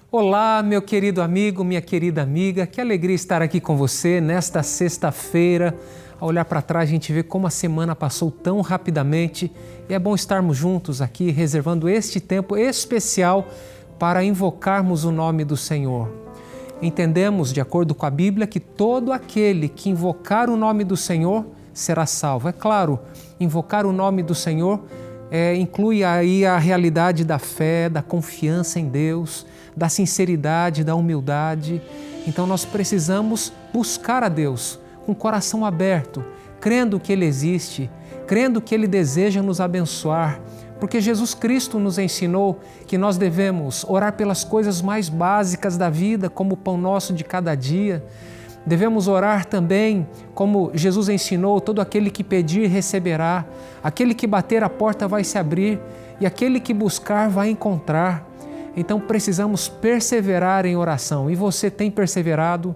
Olá, meu querido amigo, minha querida amiga, que alegria estar aqui com você nesta sexta-feira. Ao olhar para trás, a gente vê como a semana passou tão rapidamente e é bom estarmos juntos aqui, reservando este tempo especial para invocarmos o nome do Senhor. Entendemos, de acordo com a Bíblia, que todo aquele que invocar o nome do Senhor será salvo. É claro, invocar o nome do Senhor inclui aí a realidade da fé, da confiança em Deus, da sinceridade, da humildade. Então nós precisamos buscar a Deus com o coração aberto, crendo que Ele existe, crendo que Ele deseja nos abençoar, porque Jesus Cristo nos ensinou que nós devemos orar pelas coisas mais básicas da vida, como o pão nosso de cada dia. Devemos orar também, como Jesus ensinou, todo aquele que pedir receberá, aquele que bater a porta vai se abrir e aquele que buscar vai encontrar. Então precisamos perseverar em oração. E você tem perseverado?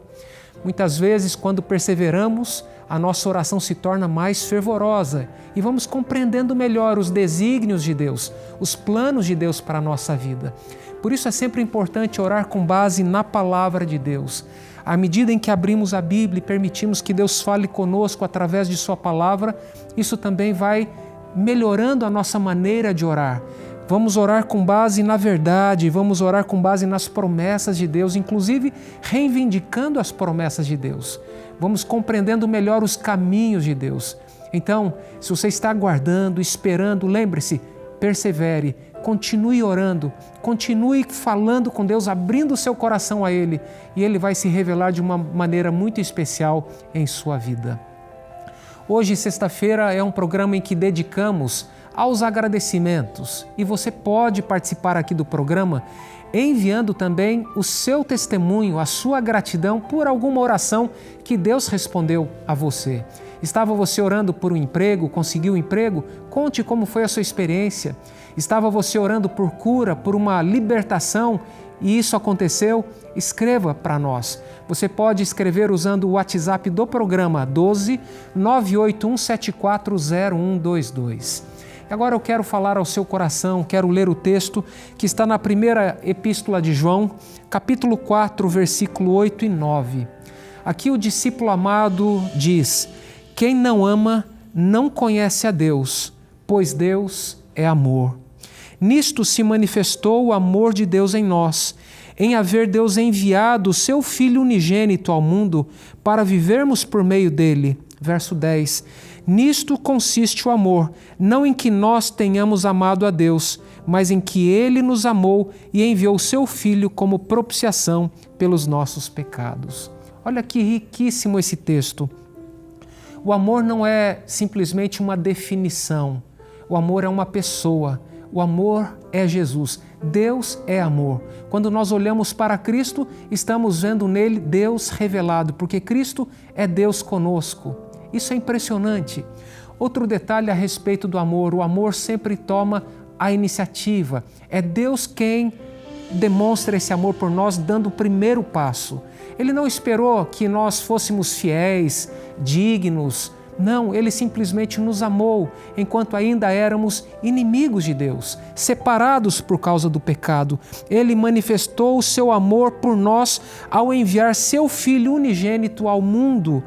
Muitas vezes, quando perseveramos, a nossa oração se torna mais fervorosa e vamos compreendendo melhor os desígnios de Deus, os planos de Deus para a nossa vida. Por isso é sempre importante orar com base na palavra de Deus. À medida em que abrimos a Bíblia e permitimos que Deus fale conosco através de Sua palavra, isso também vai melhorando a nossa maneira de orar. Vamos orar com base na verdade, vamos orar com base nas promessas de Deus, inclusive reivindicando as promessas de Deus. Vamos compreendendo melhor os caminhos de Deus. Então, se você está aguardando, esperando, lembre-se, persevere, continue orando, continue falando com Deus, abrindo o seu coração a Ele, e Ele vai se revelar de uma maneira muito especial em sua vida. Hoje, sexta-feira, é um programa em que dedicamos aos agradecimentos e você pode participar aqui do programa enviando também o seu testemunho, a sua gratidão por alguma oração que Deus respondeu a você. Estava você orando por um emprego, conseguiu um emprego? Conte como foi a sua experiência. Estava você orando por cura, por uma libertação e isso aconteceu? Escreva para nós. Você pode escrever usando o WhatsApp do programa 12 981 740122. Agora eu quero falar ao seu coração, quero ler o texto que está na primeira epístola de João, capítulo 4, versículo 8 e 9. Aqui o discípulo amado diz: quem não ama não conhece a Deus, pois Deus é amor. Nisto se manifestou o amor de Deus em nós, em haver Deus enviado o seu Filho unigênito ao mundo para vivermos por meio dele. Verso 10. Nisto consiste o amor, não em que nós tenhamos amado a Deus, mas em que Ele nos amou e enviou o seu Filho como propiciação pelos nossos pecados. Olha que riquíssimo esse texto. O amor não é simplesmente uma definição. O amor é uma pessoa. O amor é Jesus. Deus é amor. Quando nós olhamos para Cristo, estamos vendo nele Deus revelado, porque Cristo é Deus conosco. Isso é impressionante. Outro detalhe a respeito do amor: o amor sempre toma a iniciativa. É Deus quem demonstra esse amor por nós, dando o primeiro passo. Ele não esperou que nós fôssemos fiéis, dignos. Não, Ele simplesmente nos amou enquanto ainda éramos inimigos de Deus, separados por causa do pecado. Ele manifestou o seu amor por nós ao enviar seu Filho unigênito ao mundo.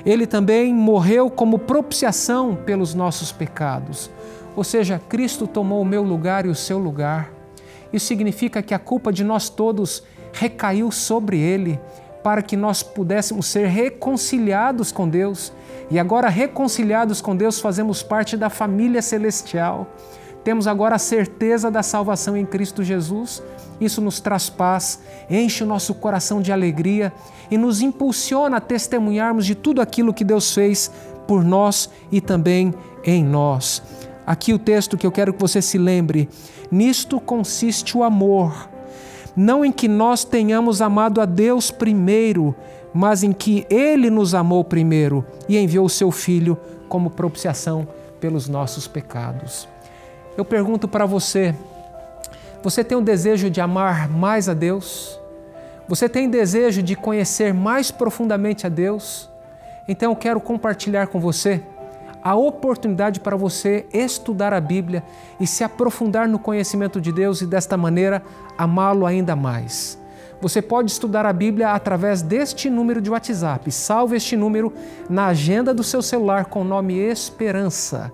Ele também morreu como propiciação pelos nossos pecados. Ou seja, Cristo tomou o meu lugar e o seu lugar. Isso significa que a culpa de nós todos recaiu sobre Ele, para que nós pudéssemos ser reconciliados com Deus. E agora, reconciliados com Deus, fazemos parte da família celestial. Temos agora a certeza da salvação em Cristo Jesus. Isso nos traz paz, enche o nosso coração de alegria e nos impulsiona a testemunharmos de tudo aquilo que Deus fez por nós e também em nós. Aqui o texto que eu quero que você se lembre: nisto consiste o amor, não em que nós tenhamos amado a Deus primeiro, mas em que Ele nos amou primeiro e enviou o seu Filho como propiciação pelos nossos pecados. Eu pergunto para você: você tem o desejo de amar mais a Deus? Você tem desejo de conhecer mais profundamente a Deus? Então eu quero compartilhar com você a oportunidade para você estudar a Bíblia e se aprofundar no conhecimento de Deus e desta maneira amá-lo ainda mais. Você pode estudar a Bíblia através deste número de WhatsApp. Salve este número na agenda do seu celular com o nome Esperança.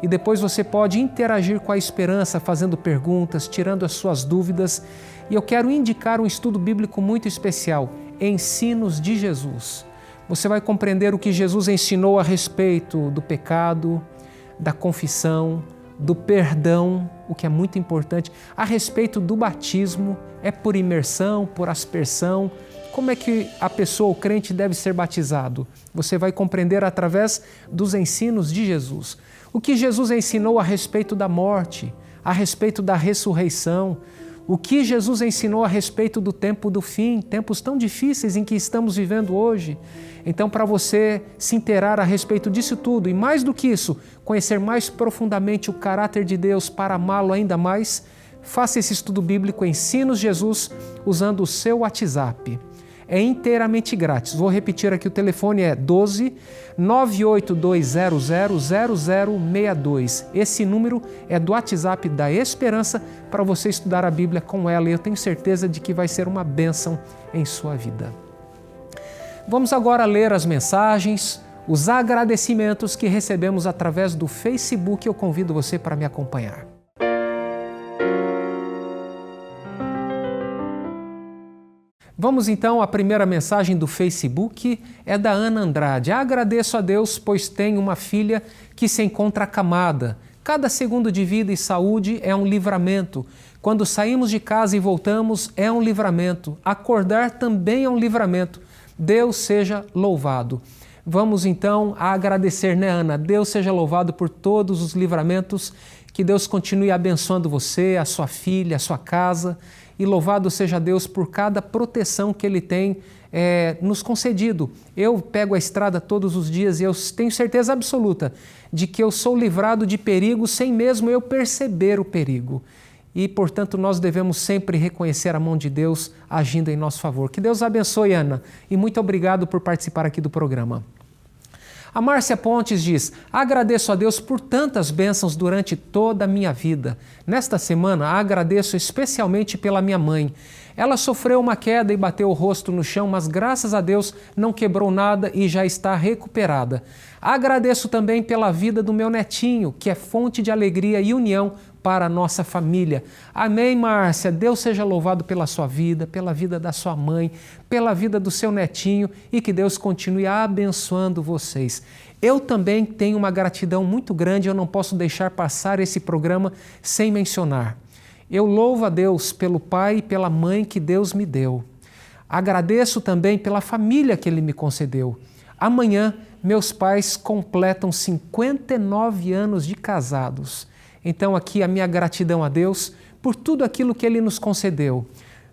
E depois você pode interagir com a Esperança, fazendo perguntas, tirando as suas dúvidas. E eu quero indicar um estudo bíblico muito especial, Ensinos de Jesus. Você vai compreender o que Jesus ensinou a respeito do pecado, da confissão, do perdão, o que é muito importante, a respeito do batismo, é por imersão, por aspersão, como é que a pessoa, o crente, deve ser batizado? Você vai compreender através dos ensinos de Jesus. O que Jesus ensinou a respeito da morte, a respeito da ressurreição, o que Jesus ensinou a respeito do tempo do fim, tempos tão difíceis em que estamos vivendo hoje. Então, para você se inteirar a respeito disso tudo, e mais do que isso, conhecer mais profundamente o caráter de Deus para amá-lo ainda mais, faça esse estudo bíblico Ensinos de Jesus usando o seu WhatsApp. É inteiramente grátis. Vou repetir aqui, o telefone é 12 98200 0062. Esse número é do WhatsApp da Esperança para você estudar a Bíblia com ela e eu tenho certeza de que vai ser uma bênção em sua vida. Vamos agora ler as mensagens, os agradecimentos que recebemos através do Facebook. Eu convido você para me acompanhar. Vamos então à primeira mensagem do Facebook, é da Ana Andrade. Agradeço a Deus, pois tenho uma filha que se encontra acamada. Cada segundo de vida e saúde é um livramento. Quando saímos de casa e voltamos, é um livramento. Acordar também é um livramento. Deus seja louvado. Vamos então a agradecer, né, Ana? Deus seja louvado por todos os livramentos. Que Deus continue abençoando você, a sua filha, a sua casa. E louvado seja Deus por cada proteção que Ele tem nos concedido. Eu pego a estrada todos os dias e eu tenho certeza absoluta de que eu sou livrado de perigo sem mesmo eu perceber o perigo. E, portanto, nós devemos sempre reconhecer a mão de Deus agindo em nosso favor. Que Deus abençoe, Ana, e muito obrigado por participar aqui do programa. A Márcia Pontes diz: agradeço a Deus por tantas bênçãos durante toda a minha vida. Nesta semana, agradeço especialmente pela minha mãe. Ela sofreu uma queda e bateu o rosto no chão, mas graças a Deus não quebrou nada e já está recuperada. Agradeço também pela vida do meu netinho, que é fonte de alegria e união para a nossa família. Amém, Márcia? Deus seja louvado pela sua vida, pela vida da sua mãe, pela vida do seu netinho e que Deus continue abençoando vocês. Eu também tenho uma gratidão muito grande, eu não posso deixar passar esse programa sem mencionar. Eu louvo a Deus pelo pai e pela mãe que Deus me deu. Agradeço também pela família que Ele me concedeu. Amanhã, meus pais completam 59 anos de casados. Então, aqui a minha gratidão a Deus por tudo aquilo que Ele nos concedeu.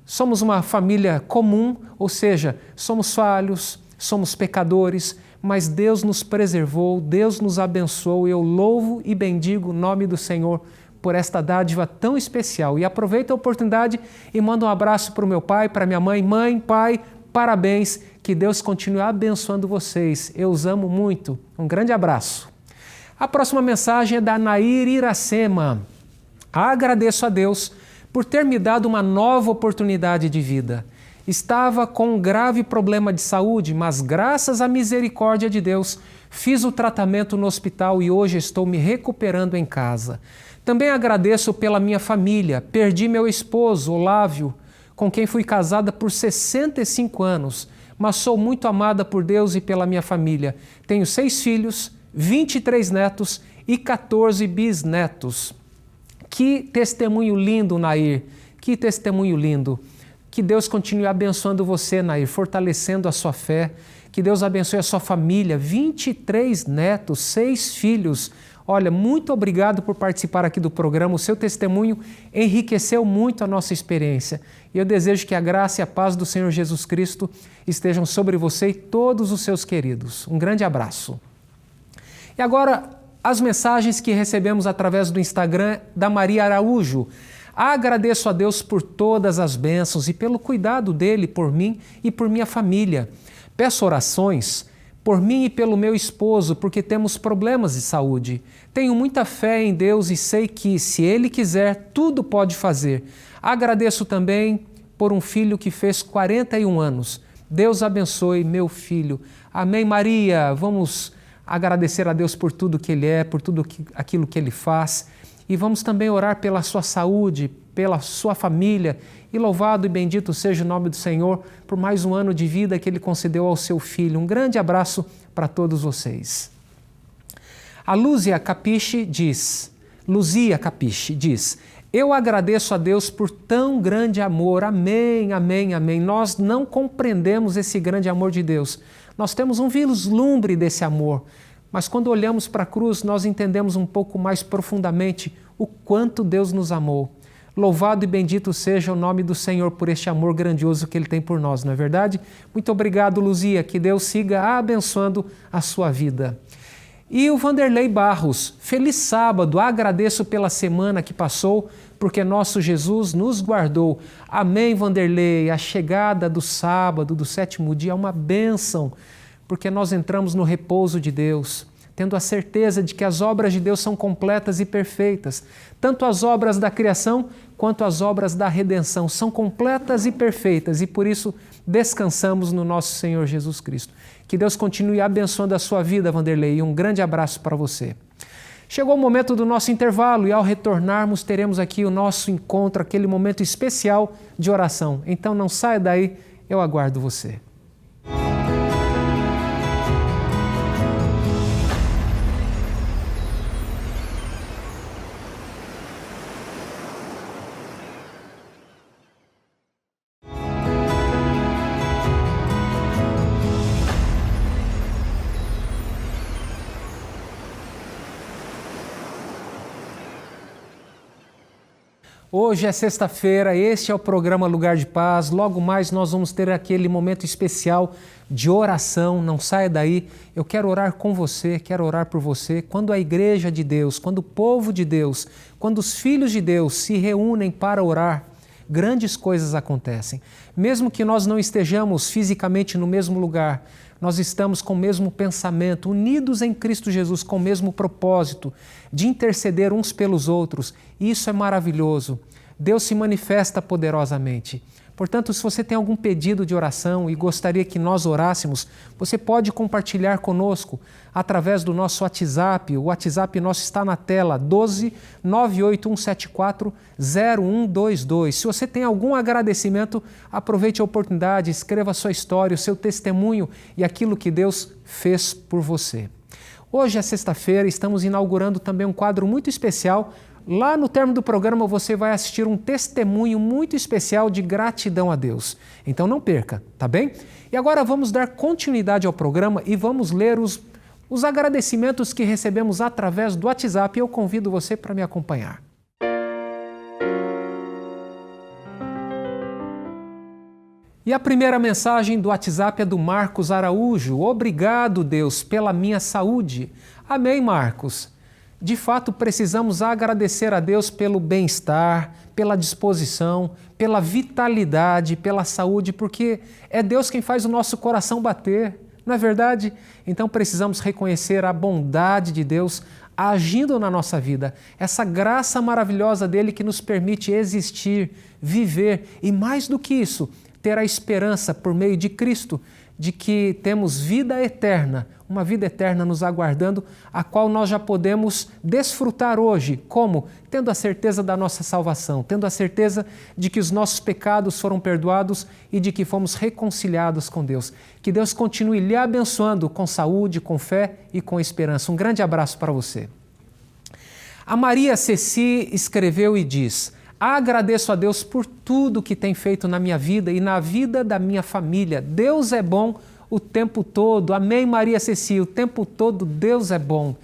Somos uma família comum, ou seja, somos falhos, somos pecadores, mas Deus nos preservou, Deus nos abençoou. Eu louvo e bendigo o nome do Senhor por esta dádiva tão especial. E aproveito a oportunidade e mando um abraço para o meu pai, para minha mãe. Mãe, pai, parabéns, que Deus continue abençoando vocês. Eu os amo muito. Um grande abraço. A próxima mensagem é da Nair Iracema. Agradeço a Deus por ter me dado uma nova oportunidade de vida. Estava com um grave problema de saúde, mas graças à misericórdia de Deus, fiz o tratamento no hospital e hoje estou me recuperando em casa. Também agradeço pela minha família. Perdi meu esposo, Olávio, com quem fui casada por 65 anos, mas sou muito amada por Deus e pela minha família. Tenho 6 filhos, 23 netos e 14 bisnetos. Que testemunho lindo, Nair! Que testemunho lindo! Que Deus continue abençoando você, Nair, fortalecendo a sua fé. Que Deus abençoe a sua família. 23 netos, 6 filhos. Olha, muito obrigado por participar aqui do programa. O seu testemunho enriqueceu muito a nossa experiência. E eu desejo que a graça e a paz do Senhor Jesus Cristo estejam sobre você e todos os seus queridos. Um grande abraço. E agora, as mensagens que recebemos através do Instagram da Maria Araújo. Agradeço a Deus por todas as bênçãos e pelo cuidado dele por mim e por minha família. Peço orações por mim e pelo meu esposo, porque temos problemas de saúde. Tenho muita fé em Deus e sei que, se Ele quiser, tudo pode fazer. Agradeço também por um filho que fez 41 anos. Deus abençoe meu filho. Amém, Maria. Vamos agradecer a Deus por tudo que Ele é, por tudo aquilo que Ele faz. E vamos também orar pela sua saúde, pela sua família. E louvado e bendito seja o nome do Senhor por mais um ano de vida que Ele concedeu ao seu filho. Um grande abraço para todos vocês. A Luzia Capiche diz, eu agradeço a Deus por tão grande amor. Amém, amém, amém. Nós não compreendemos esse grande amor de Deus. Nós temos um vislumbre desse amor, mas quando olhamos para a cruz, nós entendemos um pouco mais profundamente o quanto Deus nos amou. Louvado e bendito seja o nome do Senhor por este amor grandioso que Ele tem por nós, não é verdade? Muito obrigado, Luzia, que Deus siga abençoando a sua vida. E o Vanderlei Barros, feliz sábado, agradeço pela semana que passou, porque nosso Jesus nos guardou. Amém, Vanderlei, a chegada do sábado, do sétimo dia, é uma bênção, porque nós entramos no repouso de Deus, tendo a certeza de que as obras de Deus são completas e perfeitas. Tanto as obras da criação quanto as obras da redenção são completas e perfeitas, e por isso descansamos no nosso Senhor Jesus Cristo. Que Deus continue abençoando a sua vida, Vanderlei, e um grande abraço para você. Chegou o momento do nosso intervalo e ao retornarmos teremos aqui o nosso encontro, aquele momento especial de oração. Então não saia daí, eu aguardo você. Hoje é sexta-feira, este é o programa Lugar de Paz. Logo mais nós vamos ter aquele momento especial de oração. Não saia daí, eu quero orar com você, quero orar por você. Quando a igreja de Deus, quando o povo de Deus, quando os filhos de Deus se reúnem para orar, grandes coisas acontecem. Mesmo que nós não estejamos fisicamente no mesmo lugar, nós estamos com o mesmo pensamento, unidos em Cristo Jesus, com o mesmo propósito de interceder uns pelos outros. E isso é maravilhoso. Deus se manifesta poderosamente. Portanto, se você tem algum pedido de oração e gostaria que nós orássemos, você pode compartilhar conosco através do nosso WhatsApp. O WhatsApp nosso está na tela, 12 98174 0122. Se você tem algum agradecimento, aproveite a oportunidade, escreva a sua história, o seu testemunho e aquilo que Deus fez por você. Hoje é sexta-feira, estamos inaugurando também um quadro muito especial. Lá no término do programa você vai assistir um testemunho muito especial de gratidão a Deus. Então não perca, tá bem? E agora vamos dar continuidade ao programa e vamos ler os agradecimentos que recebemos através do WhatsApp. Eu convido você para me acompanhar. E a primeira mensagem do WhatsApp é do Marcos Araújo. Obrigado, Deus, pela minha saúde. Amém, Marcos. De fato, precisamos agradecer a Deus pelo bem-estar, pela disposição, pela vitalidade, pela saúde, porque é Deus quem faz o nosso coração bater, não é verdade? Então precisamos reconhecer a bondade de Deus agindo na nossa vida, essa graça maravilhosa dele que nos permite existir, viver e, mais do que isso, ter a esperança por meio de Cristo de que temos vida eterna, uma vida eterna nos aguardando, a qual nós já podemos desfrutar hoje. Como? Tendo a certeza da nossa salvação, tendo a certeza de que os nossos pecados foram perdoados e de que fomos reconciliados com Deus. Que Deus continue lhe abençoando com saúde, com fé e com esperança. Um grande abraço para você. A Maria Ceci escreveu e diz: agradeço a Deus por tudo que tem feito na minha vida e na vida da minha família. Deus é bom o tempo todo. Amém, Maria Ceci, o tempo todo Deus é bom.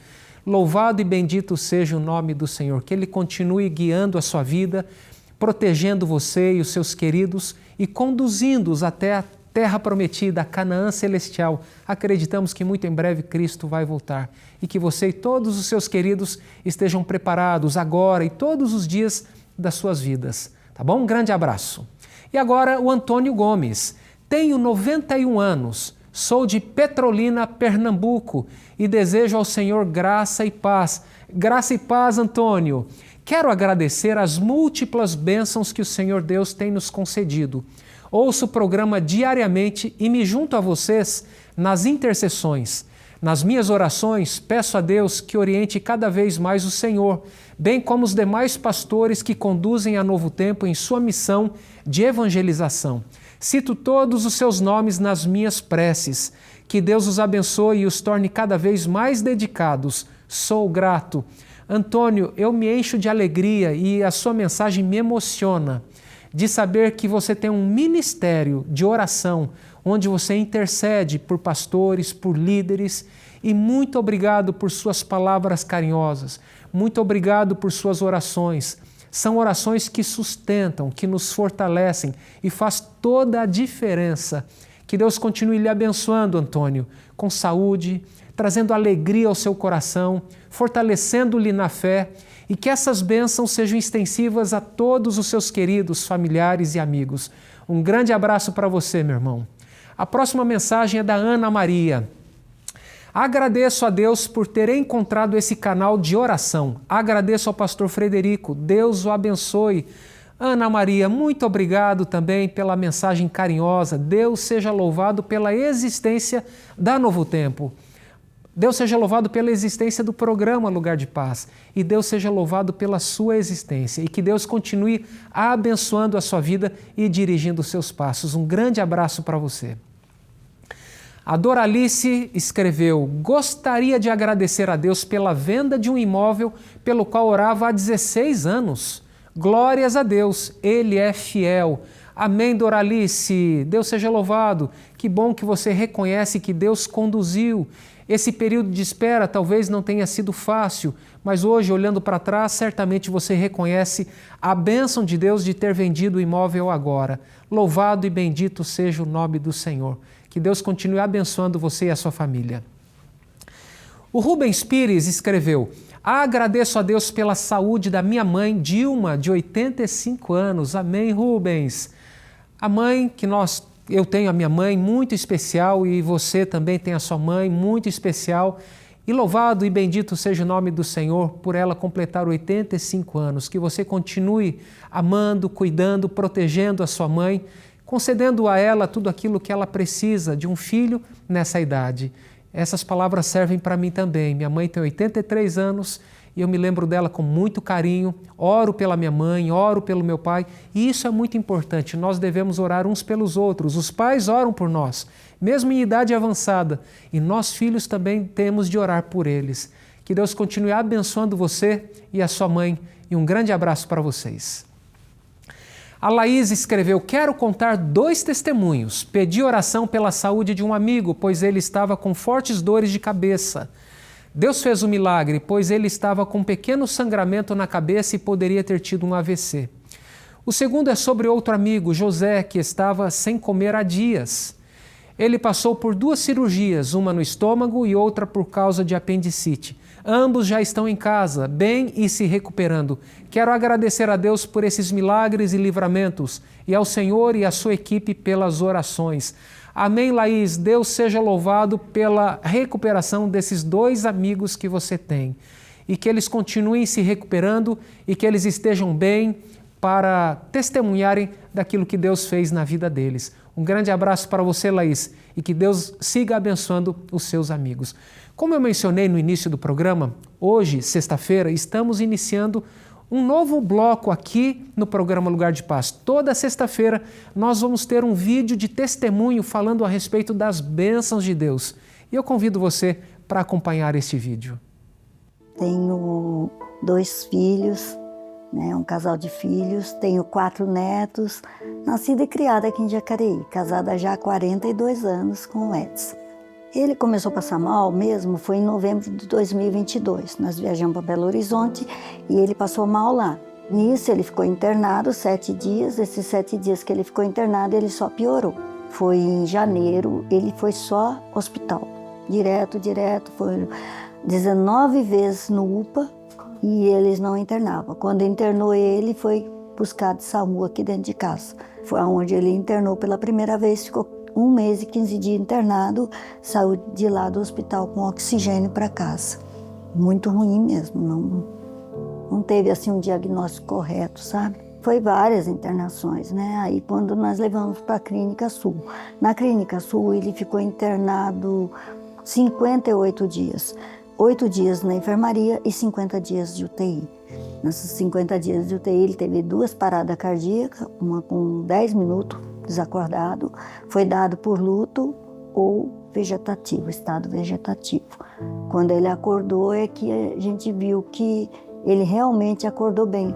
Louvado e bendito seja o nome do Senhor. Que Ele continue guiando a sua vida, protegendo você e os seus queridos e conduzindo-os até a terra prometida, a Canaã celestial. Acreditamos que muito em breve Cristo vai voltar e que você e todos os seus queridos estejam preparados agora e todos os dias das suas vidas, tá bom? Um grande abraço. E agora o Antônio Gomes. Tenho 91 anos, sou de Petrolina, Pernambuco e desejo ao Senhor graça e paz. Graça e paz, Antônio. Quero agradecer as múltiplas bênçãos que o Senhor Deus tem nos concedido. Ouço o programa diariamente e me junto a vocês nas intercessões. Nas minhas orações, peço a Deus que oriente cada vez mais o Senhor, bem como os demais pastores que conduzem a Novo Tempo em sua missão de evangelização. Cito todos os seus nomes nas minhas preces. Que Deus os abençoe e os torne cada vez mais dedicados. Sou grato. Antônio, eu me encho de alegria e a sua mensagem me emociona de saber que você tem um ministério de oração onde você intercede por pastores, por líderes, e muito obrigado por suas palavras carinhosas, muito obrigado por suas orações. São orações que sustentam, que nos fortalecem e faz toda a diferença. Que Deus continue lhe abençoando, Antônio, com saúde, trazendo alegria ao seu coração, fortalecendo-lhe na fé, e que essas bênçãos sejam extensivas a todos os seus queridos, familiares e amigos. Um grande abraço para você, meu irmão. A próxima mensagem é da Ana Maria. Agradeço a Deus por ter encontrado esse canal de oração. Agradeço ao pastor Frederico. Deus o abençoe. Ana Maria, muito obrigado também pela mensagem carinhosa. Deus seja louvado pela existência da Novo Tempo. Deus seja louvado pela existência do programa Lugar de Paz. E Deus seja louvado pela sua existência. E que Deus continue abençoando a sua vida e dirigindo os seus passos. Um grande abraço para você. A Doralice escreveu: gostaria de agradecer a Deus pela venda de um imóvel pelo qual orava há 16 anos. Glórias a Deus, Ele é fiel. Amém, Doralice. Deus seja louvado. Que bom que você reconhece que Deus conduziu. Esse período de espera talvez não tenha sido fácil, mas hoje, olhando para trás, certamente você reconhece a bênção de Deus de ter vendido o imóvel agora. Louvado e bendito seja o nome do Senhor. Que Deus continue abençoando você e a sua família. O Rubens Pires escreveu: agradeço a Deus pela saúde da minha mãe, Dilma, de 85 anos. Amém, Rubens. A mãe que eu tenho a minha mãe muito especial e você também tem a sua mãe muito especial. E louvado e bendito seja o nome do Senhor por ela completar 85 anos. Que você continue amando, cuidando, protegendo a sua mãe, concedendo a ela tudo aquilo que ela precisa de um filho nessa idade. Essas palavras servem para mim também. Minha mãe tem 83 anos e eu me lembro dela com muito carinho. Oro pela minha mãe, oro pelo meu pai, e isso é muito importante. Nós devemos orar uns pelos outros. Os pais oram por nós, mesmo em idade avançada, e nós filhos também temos de orar por eles. Que Deus continue abençoando você e a sua mãe, e um grande abraço para vocês. A Laís escreveu: quero contar 2 testemunhos. Pedi oração pela saúde de um amigo, pois ele estava com fortes dores de cabeça. Deus fez um milagre, pois ele estava com um pequeno sangramento na cabeça e poderia ter tido um AVC. O segundo é sobre outro amigo, José, que estava sem comer há dias. Ele passou por 2 cirurgias, uma no estômago e outra por causa de apendicite. Ambos já estão em casa, bem e se recuperando. Quero agradecer a Deus por esses milagres e livramentos e ao Senhor e à sua equipe pelas orações. Amém, Laís. Deus seja louvado pela recuperação desses 2 amigos que você tem. E que eles continuem se recuperando e que eles estejam bem para testemunharem daquilo que Deus fez na vida deles. Um grande abraço para você, Laís, e que Deus siga abençoando os seus amigos. Como eu mencionei no início do programa, hoje, sexta-feira, estamos iniciando um novo bloco aqui no programa Lugar de Paz. Toda sexta-feira nós vamos ter um vídeo de testemunho falando a respeito das bênçãos de Deus. E eu convido você para acompanhar este vídeo. Tenho 2 filhos, um casal de filhos, tenho 4 netos, nascida e criada aqui em Jacareí, casada já há 42 anos com o Edson. Ele começou a passar mal mesmo, foi em novembro de 2022. Nós viajamos para Belo Horizonte e ele passou mal lá. Nisso ele ficou internado 7 dias, esses 7 dias que ele ficou internado ele só piorou. Foi em janeiro, ele foi só hospital, direto, foi 19 vezes no UPA e eles não internavam. Quando internou ele, foi buscar de SAMU aqui dentro de casa. Foi onde ele internou pela primeira vez, ficou 1 mês e 15 dias internado, saiu de lá do hospital com oxigênio para casa. Muito ruim mesmo, não teve assim um diagnóstico correto, sabe? Foi várias internações, né? Aí quando nós levamos para a Clínica Sul. Na Clínica Sul ele ficou internado 58 dias. 8 dias na enfermaria e 50 dias de UTI. Nesses 50 dias de UTI ele teve 2 paradas cardíacas, uma com 10 minutos desacordado, foi dado por luto ou vegetativo, estado vegetativo. Quando ele acordou é que a gente viu que ele realmente acordou bem,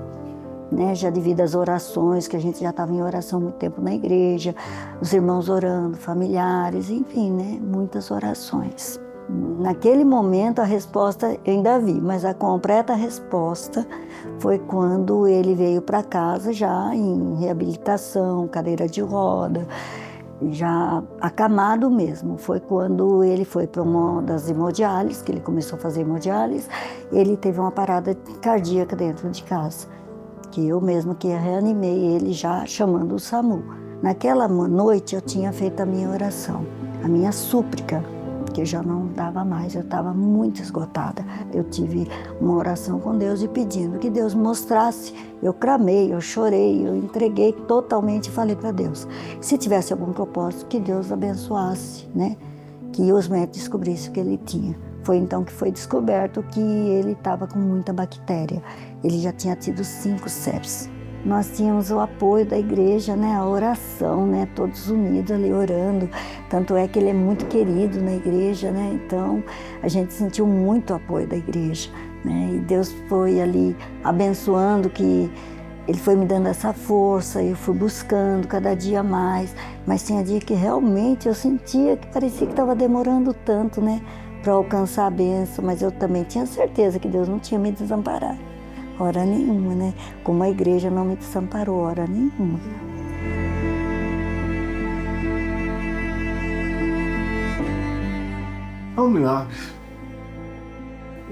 né? Já devido às orações, que a gente já estava em oração há muito tempo na igreja, os irmãos orando, familiares, enfim, né? Muitas orações. Naquele momento a resposta eu ainda vi, mas a completa resposta foi quando ele veio para casa já em reabilitação, cadeira de roda, já acamado mesmo. Foi quando ele foi para uma das hemodiálises, que ele começou a fazer hemodiálise, ele teve uma parada cardíaca dentro de casa, que eu mesmo que reanimei ele já chamando o SAMU. Naquela noite eu tinha feito a minha oração, a minha súplica, que eu já não dava mais, eu estava muito esgotada. Eu tive uma oração com Deus e pedindo que Deus mostrasse. Eu clamei, eu chorei, eu entreguei totalmente e falei para Deus. Se tivesse algum propósito, que Deus abençoasse, né? Que os médicos descobrissem o que ele tinha. Foi então que foi descoberto que ele estava com muita bactéria. Ele já tinha tido 5 sepses. Nós tínhamos o apoio da igreja, né? A oração, né? Todos unidos ali orando. Tanto é que ele é muito querido na igreja, né? Então a gente sentiu muito apoio da igreja, né? E Deus foi ali abençoando, que ele foi me dando essa força, eu fui buscando cada dia mais. Mas tinha dia que realmente eu sentia que parecia que estava demorando tanto, né? Para alcançar a bênção, mas eu também tinha certeza que Deus não tinha me desamparado. Hora nenhuma, né? Como a igreja não me desamparou, hora nenhuma. É um milagre.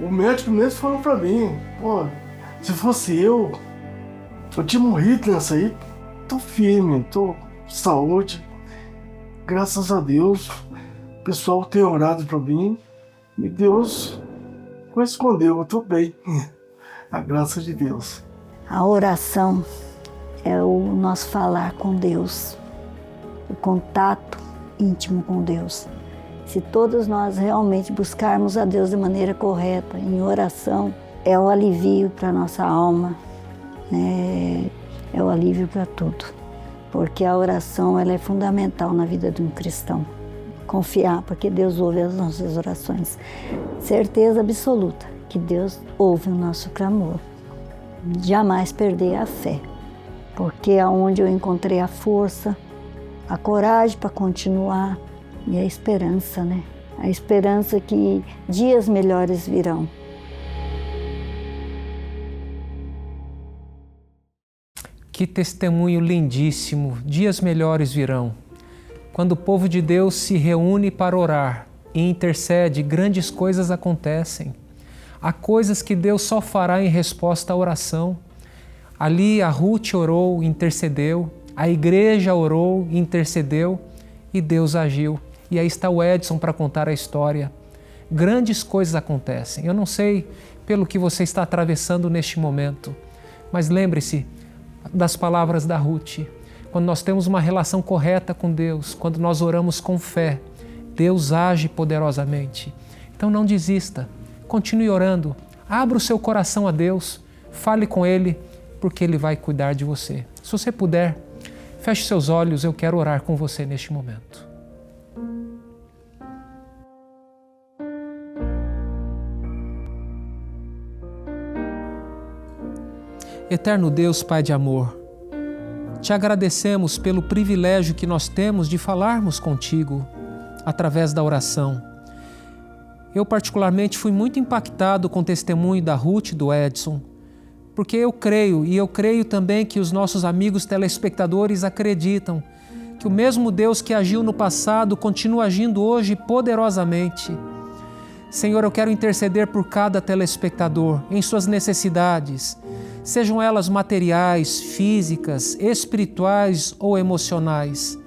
O médico mesmo falou pra mim, pô, se fosse eu tinha morrido nessa aí. Tô firme, tô com saúde. Graças a Deus, o pessoal tem orado pra mim e Deus respondeu, eu tô bem. A graça de Deus. A oração é o nosso falar com Deus, o contato íntimo com Deus. Se todos nós realmente buscarmos a Deus de maneira correta, em oração, é o alívio para a nossa alma, né? É o alívio para tudo. Porque a oração ela é fundamental na vida de um cristão. Confiar, porque Deus ouve as nossas orações. Certeza absoluta que Deus ouve o nosso clamor. Jamais perder a fé, porque é onde eu encontrei a força, a coragem para continuar e a esperança, né? A esperança que dias melhores virão. Que testemunho lindíssimo! Dias melhores virão. Quando o povo de Deus se reúne para orar e intercede, grandes coisas acontecem. Há coisas que Deus só fará em resposta à oração. Ali a Ruth orou, intercedeu, a igreja orou, intercedeu e Deus agiu. E aí está o Edson para contar a história. Grandes coisas acontecem. Eu não sei pelo que você está atravessando neste momento, mas lembre-se das palavras da Ruth. Quando nós temos uma relação correta com Deus, quando nós oramos com fé, Deus age poderosamente. Então não desista. Continue orando, abra o seu coração a Deus, fale com Ele, porque Ele vai cuidar de você. Se você puder, feche seus olhos, eu quero orar com você neste momento. Eterno Deus, Pai de amor, te agradecemos pelo privilégio que nós temos de falarmos contigo através da oração. Eu particularmente fui muito impactado com o testemunho da Ruth e do Edson, porque eu creio também que os nossos amigos telespectadores acreditam que o mesmo Deus que agiu no passado continua agindo hoje poderosamente. Senhor, eu quero interceder por cada telespectador em suas necessidades, sejam elas materiais, físicas, espirituais ou emocionais.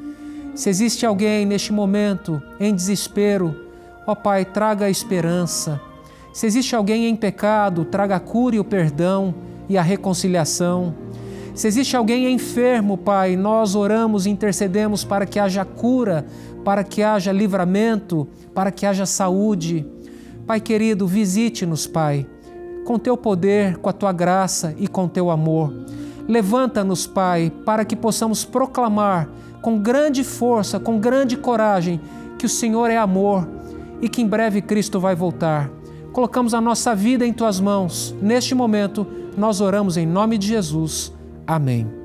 Se existe alguém neste momento em desespero, ó Pai, traga a esperança. Se existe alguém em pecado, traga a cura e o perdão e a reconciliação. Se existe alguém enfermo, Pai, nós oramos e intercedemos para que haja cura, para que haja livramento, para que haja saúde. Pai querido, visite-nos, Pai, com Teu poder, com a Tua graça e com Teu amor. Levanta-nos, Pai, para que possamos proclamar com grande força, com grande coragem, que o Senhor é amor e que em breve Cristo vai voltar. Colocamos a nossa vida em Tuas mãos. Neste momento, nós oramos em nome de Jesus. Amém.